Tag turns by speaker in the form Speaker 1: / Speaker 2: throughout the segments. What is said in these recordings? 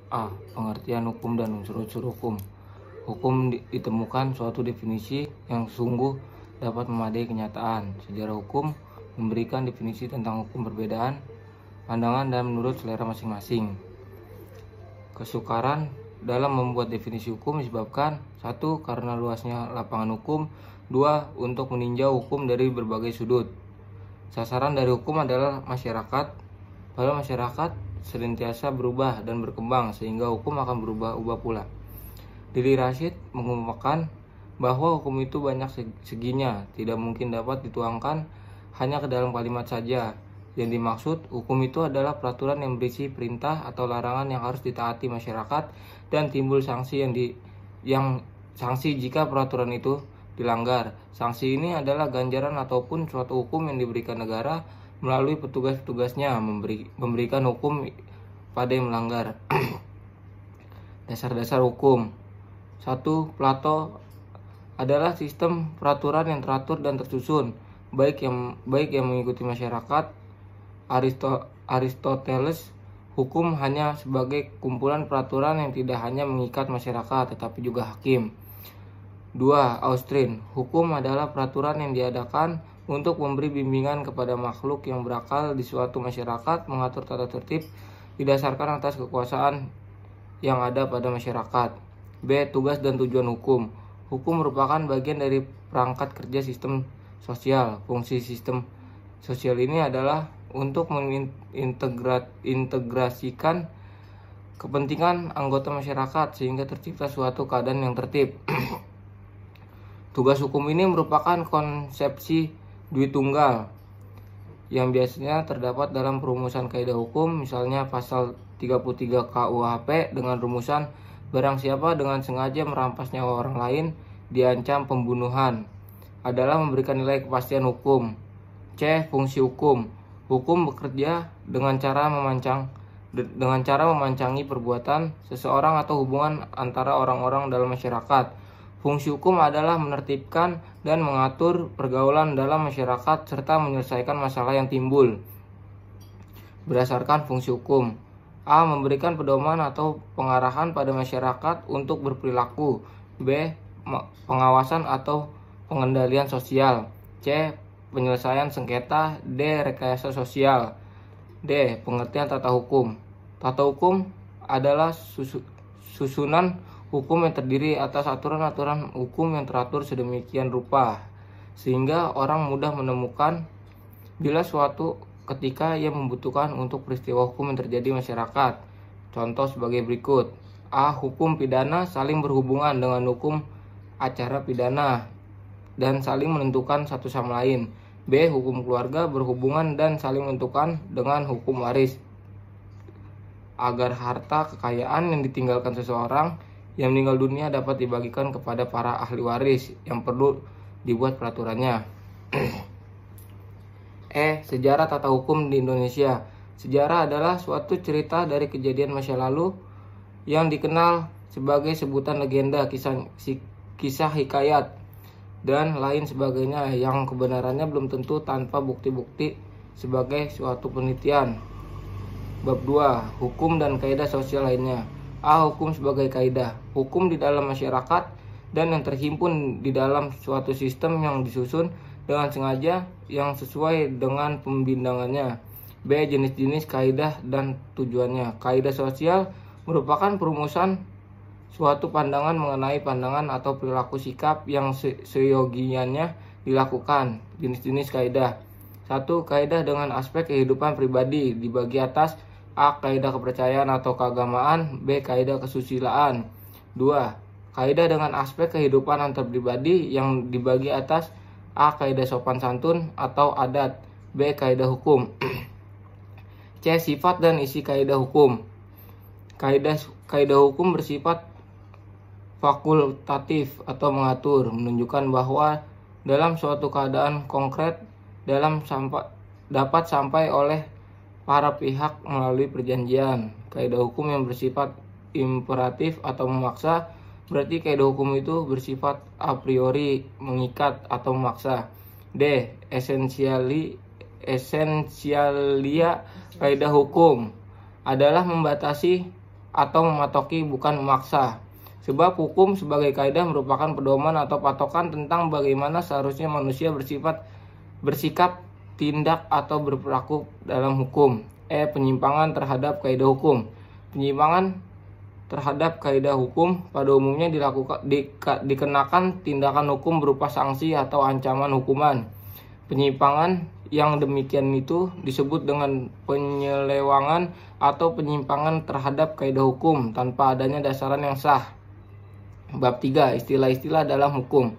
Speaker 1: A. Pengertian hukum dan unsur-unsur hukum. Hukum ditemukan suatu definisi yang sungguh dapat memadai kenyataan. Sejarah hukum memberikan definisi tentang hukum perbedaan pandangan dan menurut selera masing-masing. Kesukaran dalam membuat definisi hukum disebabkan 1. Karena luasnya lapangan hukum. 2. Untuk meninjau hukum dari berbagai sudut. Sasaran dari hukum adalah masyarakat. Pada masyarakat senantiasa berubah dan berkembang sehingga hukum akan berubah-ubah pula. Dili Rashid mengemukakan bahwa hukum itu banyak seginya, tidak mungkin dapat dituangkan hanya ke dalam kalimat saja. Yang dimaksud hukum itu adalah peraturan yang berisi perintah atau larangan yang harus ditaati masyarakat dan timbul sanksi sanksi jika peraturan itu dilanggar. Sanksi ini adalah ganjaran ataupun suatu hukum yang diberikan negara melalui petugas-petugasnya memberikan hukum pada yang melanggar. Dasar-dasar hukum. 1. Plato adalah sistem peraturan yang teratur dan tersusun, baik yang mengikuti masyarakat. Aristoteles, hukum hanya sebagai kumpulan peraturan yang tidak hanya mengikat masyarakat tetapi juga hakim. 2. Austin, hukum adalah peraturan yang diadakan untuk memberi bimbingan kepada makhluk yang berakal di suatu masyarakat, mengatur tata tertib didasarkan atas kekuasaan yang ada pada masyarakat. B. Tugas dan tujuan hukum. Hukum merupakan bagian dari perangkat kerja sistem sosial. Fungsi sistem sosial ini adalah untuk mengintegrasikan kepentingan anggota masyarakat sehingga tercipta suatu keadaan yang tertib. Tugas hukum ini merupakan konsepsi Dwitunggal yang biasanya terdapat dalam perumusan kaidah hukum, misalnya pasal 33 KUHP dengan rumusan barang siapa dengan sengaja merampas nyawa orang lain diancam pembunuhan adalah memberikan nilai kepastian hukum. C. Fungsi hukum. Hukum bekerja dengan cara memancangi perbuatan seseorang atau hubungan antara orang-orang dalam masyarakat. Fungsi hukum adalah menertibkan dan mengatur pergaulan dalam masyarakat serta menyelesaikan masalah yang timbul berdasarkan fungsi hukum. A. Memberikan pedoman atau pengarahan pada masyarakat untuk berperilaku. B. Pengawasan atau pengendalian sosial. C. Penyelesaian sengketa. D. Rekayasa sosial. D. Pengertian tata hukum. Tata hukum adalah susunan hukum yang terdiri atas aturan-aturan hukum yang teratur sedemikian rupa sehingga orang mudah menemukan bila suatu ketika ia membutuhkan untuk peristiwa hukum yang terjadi masyarakat. Contoh sebagai berikut. A. Hukum pidana saling berhubungan dengan hukum acara pidana dan saling menentukan satu sama lain. B. Hukum keluarga berhubungan dan saling menentukan dengan hukum waris agar harta kekayaan yang ditinggalkan seseorang yang meninggal dunia dapat dibagikan kepada para ahli waris yang perlu dibuat peraturannya. E. Sejarah tata hukum di Indonesia. Sejarah adalah suatu cerita dari kejadian masa lalu yang dikenal sebagai sebutan legenda, kisah hikayat, dan lain sebagainya yang kebenarannya belum tentu tanpa bukti-bukti sebagai suatu penelitian. Bab 2. Hukum dan kaidah sosial lainnya. A. Hukum sebagai kaidah. Hukum di dalam masyarakat dan yang terhimpun di dalam suatu sistem yang disusun dengan sengaja yang sesuai dengan pembindangannya. B. Jenis-jenis kaidah dan tujuannya. Kaidah sosial merupakan perumusan suatu pandangan mengenai pandangan atau perilaku sikap yang seyogianya dilakukan. Jenis-jenis kaidah. 1. Kaidah dengan aspek kehidupan pribadi dibagi atas A. Kaidah kepercayaan atau keagamaan. B. Kaidah kesusilaan. 2. Kaidah dengan aspek kehidupan antar pribadi yang dibagi atas A. Kaidah sopan santun atau adat. B. Kaidah hukum. C. Sifat dan isi kaidah hukum. Kaidah hukum bersifat fakultatif atau mengatur, menunjukkan bahwa dalam suatu keadaan konkret dapat sampai oleh para pihak melalui perjanjian. Kaidah hukum yang bersifat imperatif atau memaksa, berarti kaidah hukum itu bersifat a priori, mengikat atau memaksa. D. Esensialia kaidah hukum adalah membatasi atau mematoki, bukan memaksa. Sebab hukum sebagai kaidah merupakan pedoman atau patokan tentang bagaimana seharusnya manusia bersikap, tindak, atau berperilaku dalam hukum. Penyimpangan terhadap kaidah hukum. Penyimpangan terhadap kaidah hukum pada umumnya dikenakan tindakan hukum berupa sanksi atau ancaman hukuman. Penyimpangan yang demikian itu disebut dengan penyelewangan atau penyimpangan terhadap kaidah hukum tanpa adanya dasaran yang sah. Bab 3. Istilah-istilah dalam hukum.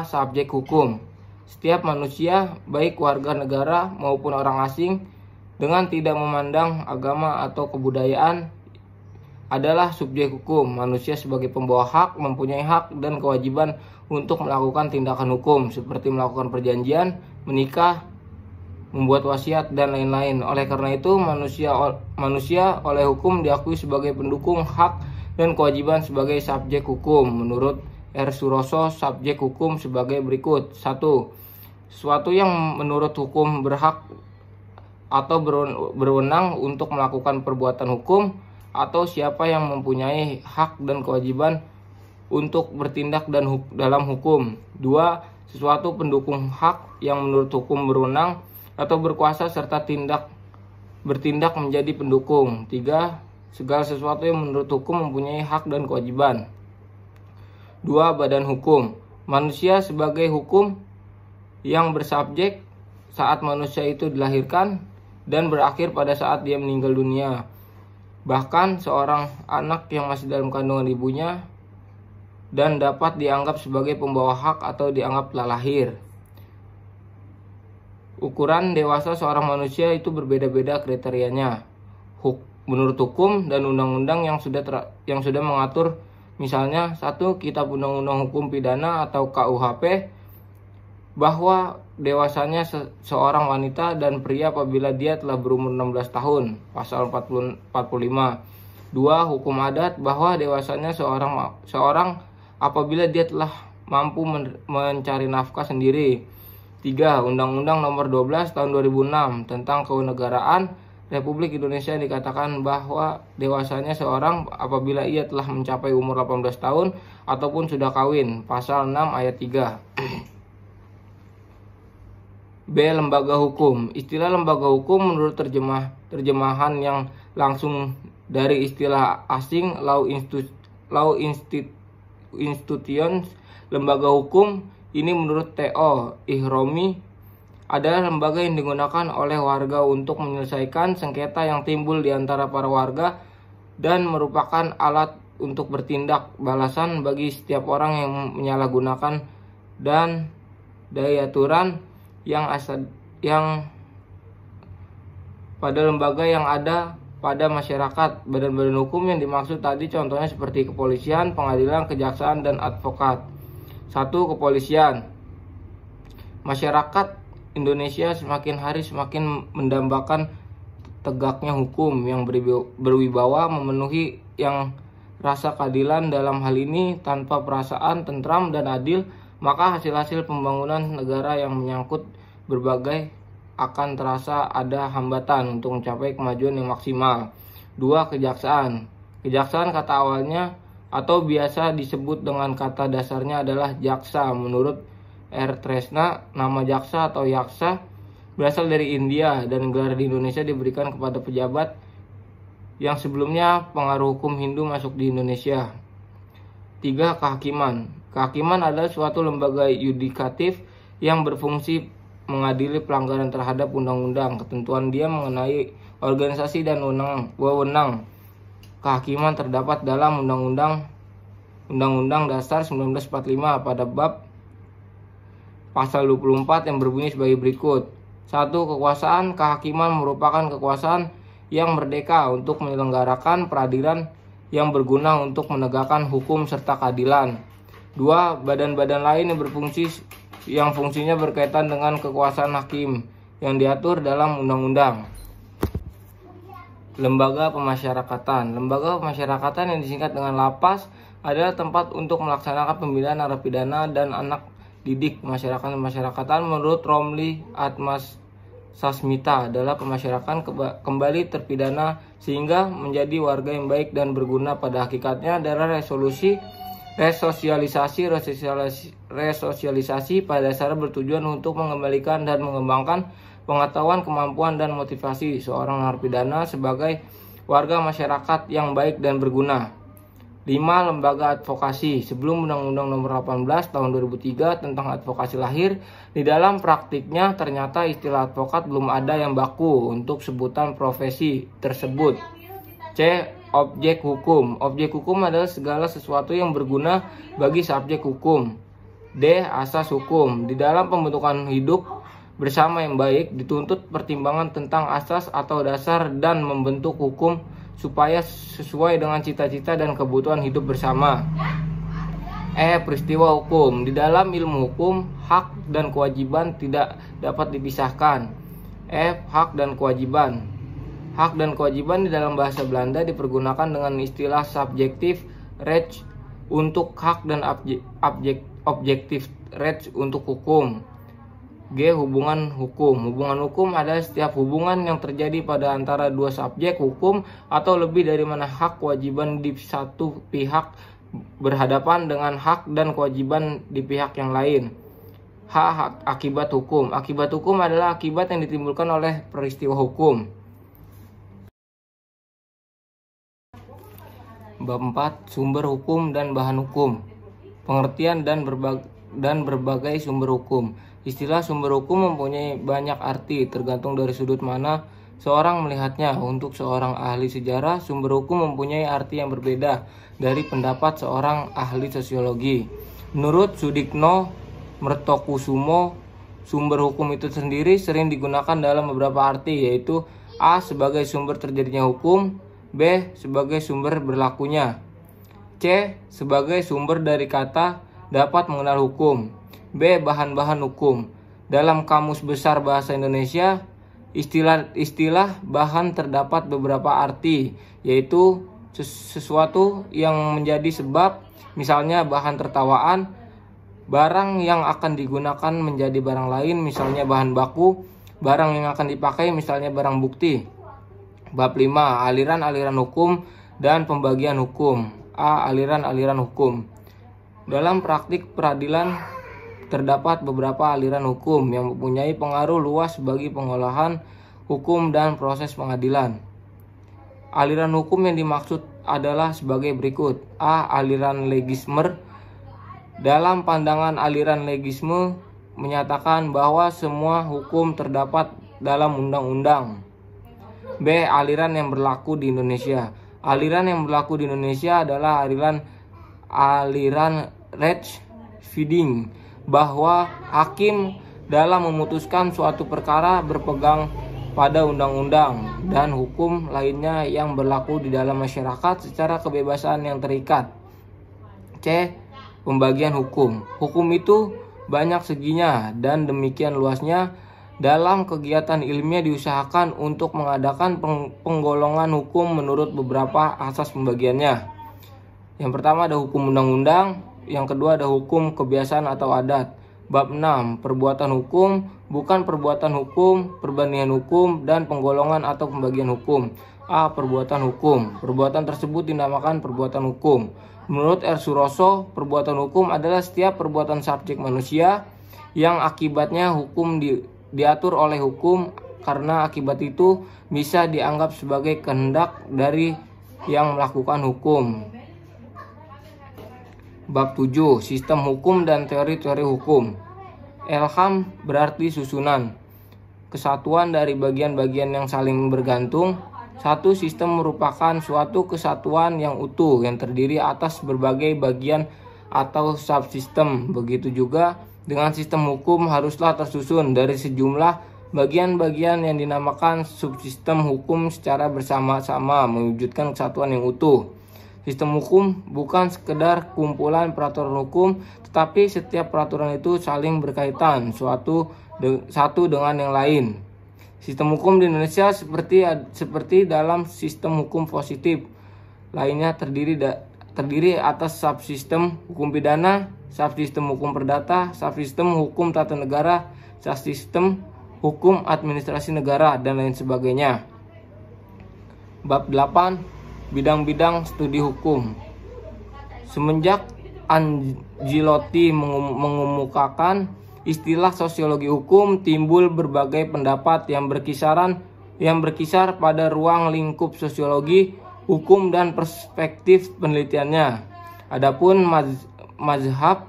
Speaker 1: Subjek hukum. Setiap manusia, baik warga negara maupun orang asing, dengan tidak memandang agama atau kebudayaan, adalah subjek hukum. Manusia sebagai pembawa hak mempunyai hak dan kewajiban untuk melakukan tindakan hukum seperti melakukan perjanjian, menikah, membuat wasiat, dan lain-lain. Oleh karena itu, manusia oleh hukum diakui sebagai pendukung hak dan kewajiban sebagai subjek hukum. Menurut R. Suroso, subjek hukum sebagai berikut. 1. Sesuatu yang menurut hukum berhak atau berwenang untuk melakukan perbuatan hukum, atau siapa yang mempunyai hak dan kewajiban untuk bertindak dalam hukum. 2. Sesuatu pendukung hak yang menurut hukum berwenang atau berkuasa serta bertindak menjadi pendukung. 3. Segala sesuatu yang menurut hukum mempunyai hak dan kewajiban. 2. Badan hukum. Manusia sebagai hukum yang bersubjek saat manusia itu dilahirkan dan berakhir pada saat dia meninggal dunia. Bahkan seorang anak yang masih dalam kandungan ibunya dan dapat dianggap sebagai pembawa hak atau dianggap telah lahir. Ukuran dewasa seorang manusia itu berbeda-beda kriterianya. Menurut hukum dan undang-undang yang sudah mengatur, misalnya 1. Kitab Undang-Undang Hukum Pidana atau KUHP, bahwa dewasanya seorang wanita dan pria apabila dia telah berumur 16 tahun, pasal 45. 2. Hukum adat, bahwa dewasanya seorang apabila dia telah mampu mencari nafkah sendiri. 3. Undang-Undang Nomor 12 Tahun 2006 tentang Kewarganegaraan Republik Indonesia dikatakan bahwa dewasanya seorang apabila ia telah mencapai umur 18 tahun ataupun sudah kawin, pasal 6 ayat 3. B. Lembaga hukum. Istilah lembaga hukum menurut terjemahan yang langsung dari istilah asing law institutions, lembaga hukum ini menurut T.O. Ihromi adalah lembaga yang digunakan oleh warga untuk menyelesaikan sengketa yang timbul di antara para warga dan merupakan alat untuk bertindak balasan bagi setiap orang yang menyalahgunakan dan daya aturan yang pada lembaga yang ada pada masyarakat. Badan-badan hukum yang dimaksud tadi contohnya seperti kepolisian, pengadilan, kejaksaan, dan advokat. 1. Kepolisian. Masyarakat Indonesia semakin hari semakin mendambakan tegaknya hukum yang berwibawa, memenuhi yang rasa keadilan. Dalam hal ini tanpa perasaan tentram dan adil, maka hasil-hasil pembangunan negara yang menyangkut berbagai akan terasa ada hambatan untuk mencapai kemajuan yang maksimal. 2. Kejaksaan. Kejaksaan kata awalnya atau biasa disebut dengan kata dasarnya adalah jaksa. Menurut R. Tresna, nama jaksa atau yaksa berasal dari India dan gelar di Indonesia diberikan kepada pejabat yang sebelumnya pengaruh hukum Hindu masuk di Indonesia. 3. Kehakiman. Kehakiman adalah suatu lembaga yudikatif yang berfungsi mengadili pelanggaran terhadap undang-undang. Ketentuan dia mengenai organisasi dan wewenang kehakiman terdapat dalam Undang-Undang Dasar 1945 pada bab pasal 24 yang berbunyi sebagai berikut. 1. Kekuasaan kehakiman merupakan kekuasaan yang merdeka untuk menyelenggarakan peradilan yang berguna untuk menegakkan hukum serta keadilan. 2. Badan-badan lain yang fungsinya berkaitan dengan kekuasaan hakim yang diatur dalam undang-undang. Lembaga pemasyarakatan. Lembaga pemasyarakatan yang disingkat dengan lapas adalah tempat untuk melaksanakan pembinaan narapidana dan anak didik pemasyarakatan menurut Romli sasmita adalah pemasyarakatan kembali terpidana sehingga menjadi warga yang baik dan berguna. Pada hakikatnya adalah resosialisasi pada dasarnya bertujuan untuk mengembalikan dan mengembangkan pengetahuan, kemampuan, dan motivasi seorang narapidana sebagai warga masyarakat yang baik dan berguna. 5. Lembaga advokasi. Sebelum Undang-Undang Nomor 18 Tahun 2003 tentang advokasi lahir, di dalam praktiknya ternyata istilah advokat belum ada yang baku untuk sebutan profesi tersebut. C. Objek hukum. Objek hukum adalah segala sesuatu yang berguna bagi subjek hukum. D. Asas hukum. Di dalam pembentukan hidup bersama yang baik dituntut pertimbangan tentang asas atau dasar dan membentuk hukum supaya sesuai dengan cita-cita dan kebutuhan hidup bersama. E. Peristiwa hukum. Di dalam ilmu hukum, hak dan kewajiban tidak dapat dipisahkan. F. Hak dan kewajiban. Hak dan kewajiban di dalam bahasa Belanda dipergunakan dengan istilah subjektif recht untuk hak dan objektif recht untuk hukum. G. Hubungan hukum. Hubungan hukum adalah setiap hubungan yang terjadi pada antara dua subjek hukum atau lebih dari mana hak kewajiban di satu pihak berhadapan dengan hak dan kewajiban di pihak yang lain. H. Akibat hukum. Akibat hukum adalah akibat yang ditimbulkan oleh peristiwa hukum. Bab 4. Sumber hukum dan bahan hukum. Pengertian dan berbagai sumber hukum. Istilah sumber hukum mempunyai banyak arti tergantung dari sudut mana seorang melihatnya. Untuk seorang ahli sejarah, sumber hukum mempunyai arti yang berbeda dari pendapat seorang ahli sosiologi. Menurut Sudikno Mertokusumo, sumber hukum itu sendiri sering digunakan dalam beberapa arti, yaitu A. Sebagai sumber terjadinya hukum, B. Sebagai sumber berlakunya, C. Sebagai sumber dari kata dapat mengenal hukum, B. Bahan-bahan hukum. Dalam Kamus Besar Bahasa Indonesia, istilah bahan terdapat beberapa arti, yaitu sesuatu yang menjadi sebab, misalnya bahan tertawaan, barang yang akan digunakan menjadi barang lain, misalnya bahan baku, barang yang akan dipakai, misalnya barang bukti. Bab 5. Aliran-aliran hukum dan pembagian hukum. A. Aliran-aliran hukum. Dalam praktik peradilan terdapat beberapa aliran hukum yang mempunyai pengaruh luas bagi pengolahan hukum dan proses pengadilan. Aliran hukum yang dimaksud adalah sebagai berikut. A. Aliran legismer. Dalam pandangan aliran legisme menyatakan bahwa semua hukum terdapat dalam undang-undang. B. Aliran yang berlaku di Indonesia. Aliran yang berlaku di Indonesia adalah aliran rechtsviding, bahwa hakim dalam memutuskan suatu perkara berpegang pada undang-undang dan hukum lainnya yang berlaku di dalam masyarakat secara kebebasan yang terikat. C. Pembagian hukum. Hukum itu banyak seginya dan demikian luasnya. Dalam kegiatan ilmiah diusahakan untuk mengadakan penggolongan hukum menurut beberapa asas pembagiannya. Yang pertama ada hukum undang-undang, yang kedua ada hukum kebiasaan atau adat. Bab 6. Perbuatan hukum, bukan perbuatan hukum, perbandingan hukum, dan penggolongan atau pembagian hukum. A. Perbuatan hukum. Perbuatan tersebut dinamakan perbuatan hukum. Menurut R. Suroso, perbuatan hukum adalah setiap perbuatan subjek manusia yang akibatnya hukum diatur oleh hukum, karena akibat itu bisa dianggap sebagai kehendak dari yang melakukan hukum. Bab 7. Sistem hukum dan teori-teori hukum. Ilham berarti susunan, kesatuan dari bagian-bagian yang saling bergantung. Satu sistem merupakan suatu kesatuan yang utuh yang terdiri atas berbagai bagian atau subsistem. Begitu juga dengan sistem hukum haruslah tersusun dari sejumlah bagian-bagian yang dinamakan subsistem hukum secara bersama-sama mewujudkan kesatuan yang utuh. Sistem hukum bukan sekedar kumpulan peraturan hukum, tetapi setiap peraturan itu saling berkaitan satu dengan yang lain. Sistem hukum di Indonesia seperti dalam sistem hukum positif lainnya terdiri atas subsistem hukum pidana, subsistem hukum perdata, subsistem hukum tata negara, subsistem hukum administrasi negara, dan lain sebagainya. Bab 8. Bidang-bidang studi hukum. Semenjak Angelotti mengemukakan istilah sosiologi hukum, timbul berbagai pendapat yang berkisar pada ruang lingkup sosiologi hukum dan perspektif penelitiannya. Adapun mazhab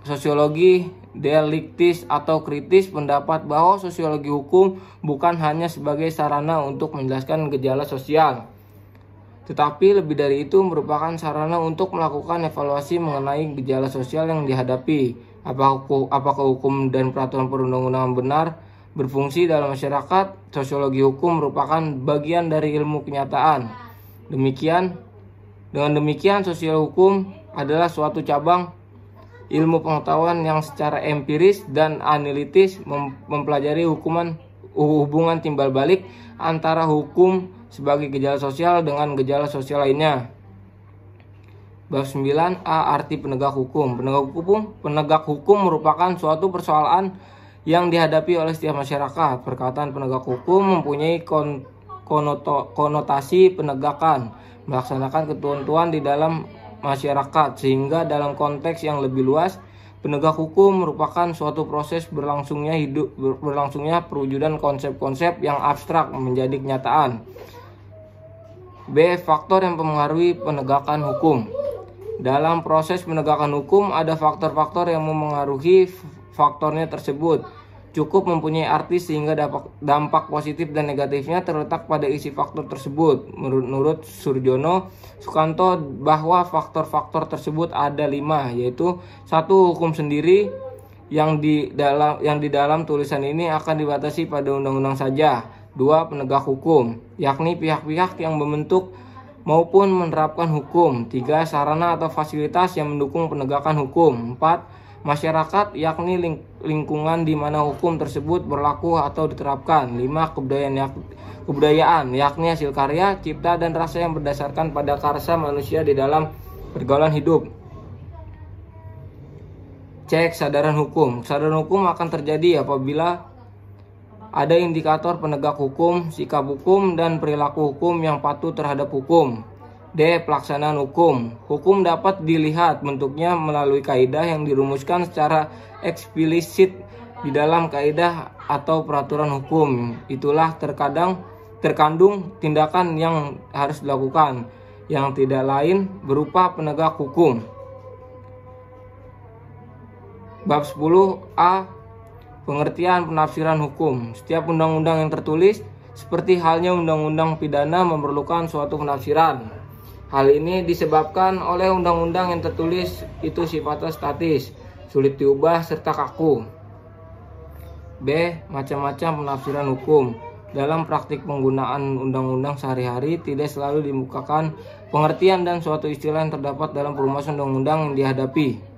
Speaker 1: sosiologi dialektis atau kritis pendapat bahwa sosiologi hukum bukan hanya sebagai sarana untuk menjelaskan gejala sosial, tetapi lebih dari itu merupakan sarana untuk melakukan evaluasi mengenai gejala sosial yang dihadapi. Apakah hukum dan peraturan perundang-undangan benar berfungsi dalam masyarakat? Sosiologi hukum merupakan bagian dari ilmu kenyataan. Dengan demikian, sosial hukum adalah suatu cabang ilmu pengetahuan yang secara empiris dan analitis mempelajari hubungan timbal balik antara hukum sebagai gejala sosial dengan gejala sosial lainnya. Bab 9a. Arti penegak hukum. Penegak hukum merupakan suatu persoalan yang dihadapi oleh setiap masyarakat. Perkataan penegak hukum mempunyai konotasi penegakan, melaksanakan ketentuan di dalam masyarakat, sehingga dalam konteks yang lebih luas, penegak hukum merupakan suatu proses berlangsungnya perwujudan konsep-konsep yang abstrak menjadi kenyataan. B. Faktor yang mempengaruhi penegakan hukum. Dalam proses penegakan hukum ada faktor-faktor yang memengaruhi faktornya tersebut. Cukup mempunyai arti sehingga dampak positif dan negatifnya terletak pada isi faktor tersebut. Menurut Surjono Sukanto bahwa faktor-faktor tersebut ada 5, yaitu 1. Hukum sendiri yang di dalam tulisan ini akan dibatasi pada undang-undang saja. 2. Penegak hukum, yakni pihak-pihak yang membentuk maupun menerapkan hukum. 3. Sarana atau fasilitas yang mendukung penegakan hukum. 4. Masyarakat, yakni lingkungan di mana hukum tersebut berlaku atau diterapkan. 5. Kebudayaan, yakni hasil karya, cipta, dan rasa yang berdasarkan pada karsa manusia di dalam pergaulan hidup. C. Kesadaran hukum. Kesadaran hukum akan terjadi apabila ada indikator penegak hukum, sikap hukum, dan perilaku hukum yang patuh terhadap hukum. D. Pelaksanaan hukum. Hukum dapat dilihat bentuknya melalui kaidah yang dirumuskan secara eksplisit di dalam kaidah atau peraturan hukum. Itulah terkandung tindakan yang harus dilakukan, yang tidak lain berupa penegak hukum. Bab 10a. Pengertian penafsiran hukum. Setiap undang-undang yang tertulis, seperti halnya undang-undang pidana, memerlukan suatu penafsiran. Hal ini disebabkan oleh undang-undang yang tertulis itu sifatnya statis, sulit diubah, serta kaku. B. Macam-macam penafsiran hukum. Dalam praktik penggunaan undang-undang sehari-hari, tidak selalu dimukakan pengertian dan suatu istilah yang terdapat dalam perumusan undang-undang yang dihadapi.